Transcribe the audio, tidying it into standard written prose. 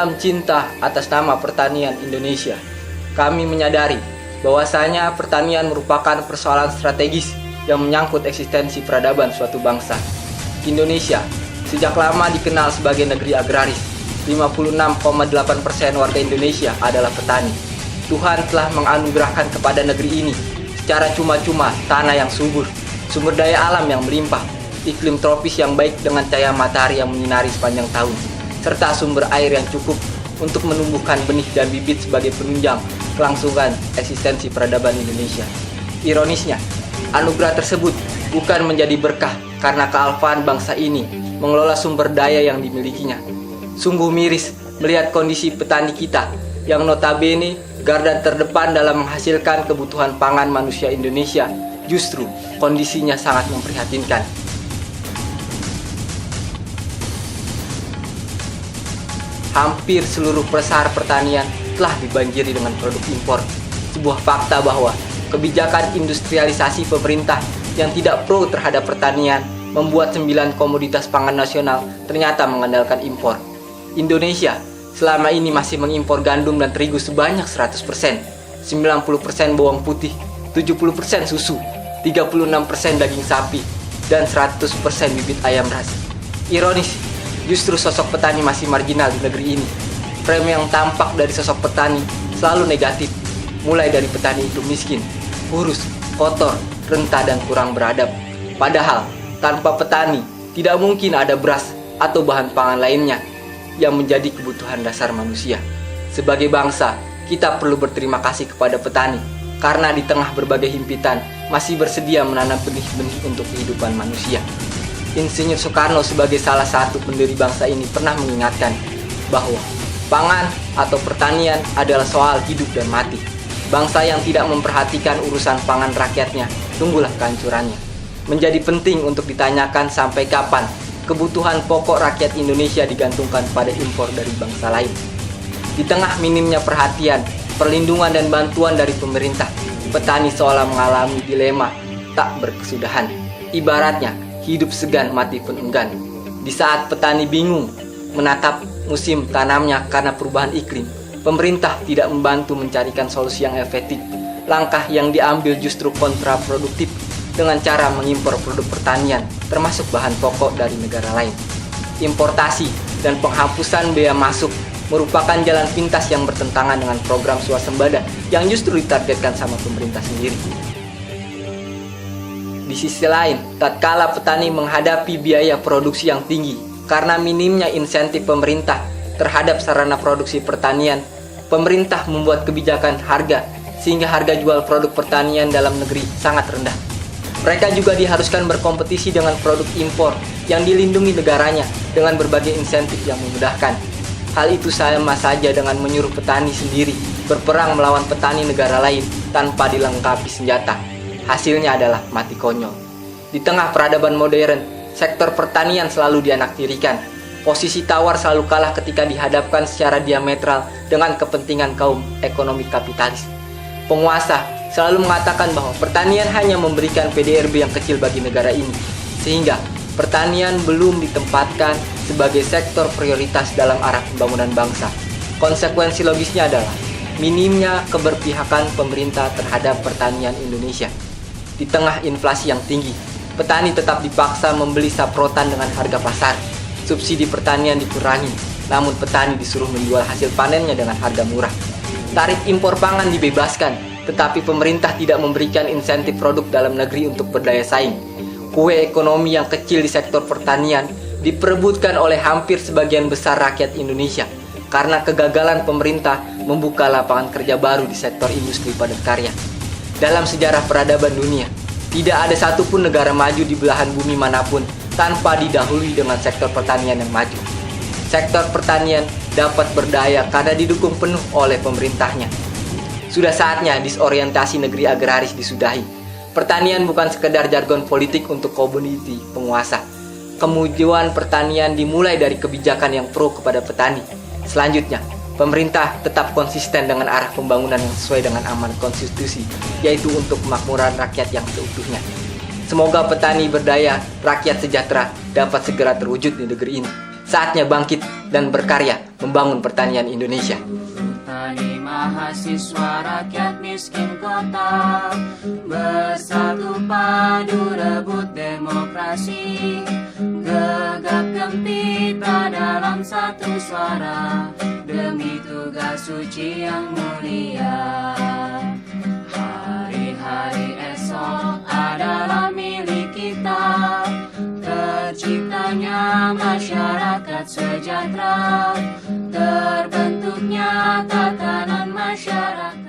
Salam cinta atas nama pertanian Indonesia. Kami menyadari bahwasanya pertanian merupakan persoalan strategis yang menyangkut eksistensi peradaban suatu bangsa. Indonesia sejak lama dikenal sebagai negeri agraris. 56,8% warga Indonesia adalah petani. Tuhan telah menganugerahkan kepada negeri ini secara cuma-cuma tanah yang subur, sumber daya alam yang melimpah, iklim tropis yang baik dengan cahaya matahari yang menyinari sepanjang tahun, serta sumber air yang cukup untuk menumbuhkan benih dan bibit sebagai penunjang kelangsungan eksistensi peradaban Indonesia. Ironisnya, anugerah tersebut bukan menjadi berkah karena kealfaan bangsa ini mengelola sumber daya yang dimilikinya. Sungguh miris melihat kondisi petani kita yang notabene garda terdepan dalam menghasilkan kebutuhan pangan manusia Indonesia, justru kondisinya sangat memprihatinkan. Hampir seluruh pasar pertanian telah dibanjiri dengan produk impor. Sebuah fakta bahwa kebijakan industrialisasi pemerintah yang tidak pro terhadap pertanian membuat 9 komoditas pangan nasional ternyata mengandalkan impor. Indonesia selama ini masih mengimpor gandum dan terigu sebanyak 100%, 90% bawang putih, 70% susu, 36% daging sapi, dan 100% bibit ayam ras. Ironis, justru sosok petani masih marginal di negeri ini. Frame yang tampak dari sosok petani selalu negatif, mulai dari petani itu miskin, kurus, kotor, renta, dan kurang beradab. Padahal, tanpa petani, tidak mungkin ada beras atau bahan pangan lainnya yang menjadi kebutuhan dasar manusia. Sebagai bangsa, kita perlu berterima kasih kepada petani, karena di tengah berbagai himpitan, masih bersedia menanam benih-benih untuk kehidupan manusia. Insinyur Soekarno sebagai salah satu pendiri bangsa ini pernah mengingatkan bahwa pangan atau pertanian adalah soal hidup dan mati. Bangsa yang tidak memperhatikan urusan pangan rakyatnya, tunggulah kehancurannya. Menjadi penting untuk ditanyakan sampai kapan kebutuhan pokok rakyat Indonesia digantungkan pada impor dari bangsa lain. Di tengah minimnya perhatian, perlindungan dan bantuan dari pemerintah, petani seolah mengalami dilema tak berkesudahan. Ibaratnya, hidup segan mati pun enggan. Di saat petani bingung menatap musim tanamnya karena perubahan iklim, pemerintah tidak membantu mencarikan solusi yang efektif. Langkah yang diambil justru kontraproduktif dengan cara mengimpor produk pertanian, termasuk bahan pokok dari negara lain. Importasi dan penghapusan bea masuk merupakan jalan pintas yang bertentangan dengan program swasembada yang justru ditargetkan sama pemerintah sendiri. Di sisi lain, tatkala petani menghadapi biaya produksi yang tinggi karena minimnya insentif pemerintah terhadap sarana produksi pertanian, pemerintah membuat kebijakan harga sehingga harga jual produk pertanian dalam negeri sangat rendah. Mereka juga diharuskan berkompetisi dengan produk impor yang dilindungi negaranya dengan berbagai insentif yang memudahkan. Hal itu sama saja dengan menyuruh petani sendiri berperang melawan petani negara lain tanpa dilengkapi senjata. Hasilnya adalah mati konyol. Di tengah peradaban modern, sektor pertanian selalu dianaktirikan. Posisi tawar selalu kalah ketika dihadapkan secara diametral dengan kepentingan kaum ekonomi kapitalis. Penguasa selalu mengatakan bahwa pertanian hanya memberikan PDRB yang kecil bagi negara ini, sehingga pertanian belum ditempatkan sebagai sektor prioritas dalam arah pembangunan bangsa. Konsekuensi logisnya adalah minimnya keberpihakan pemerintah terhadap pertanian Indonesia. Di tengah inflasi yang tinggi, petani tetap dipaksa membeli saprotan dengan harga pasar. Subsidi pertanian dikurangi, namun petani disuruh menjual hasil panennya dengan harga murah. Tarif impor pangan dibebaskan, tetapi pemerintah tidak memberikan insentif produk dalam negeri untuk berdaya saing. Kue ekonomi yang kecil di sektor pertanian diperebutkan oleh hampir sebagian besar rakyat Indonesia karena kegagalan pemerintah membuka lapangan kerja baru di sektor industri padat karya. Dalam sejarah peradaban dunia, tidak ada satupun negara maju di belahan bumi manapun tanpa didahului dengan sektor pertanian yang maju. Sektor pertanian dapat berdaya karena didukung penuh oleh pemerintahnya. Sudah saatnya disorientasi negeri agraris disudahi. Pertanian bukan sekedar jargon politik untuk komoditi penguasa. Kemajuan pertanian dimulai dari kebijakan yang pro kepada petani. Selanjutnya, pemerintah tetap konsisten dengan arah pembangunan yang sesuai dengan amanat konstitusi, yaitu untuk kemakmuran rakyat yang seutuhnya. Semoga petani berdaya, rakyat sejahtera dapat segera terwujud di negeri ini. Saatnya bangkit dan berkarya membangun pertanian Indonesia. Petani mahasiswa rakyat miskin kota, bersatu padu rebut demokrasi, gegap gempita dalam satu suara, demi tugas suci yang mulia. Hari-hari esok adalah milik kita, terciptanya masyarakat sejahtera, terbentuknya tatanan masyarakat.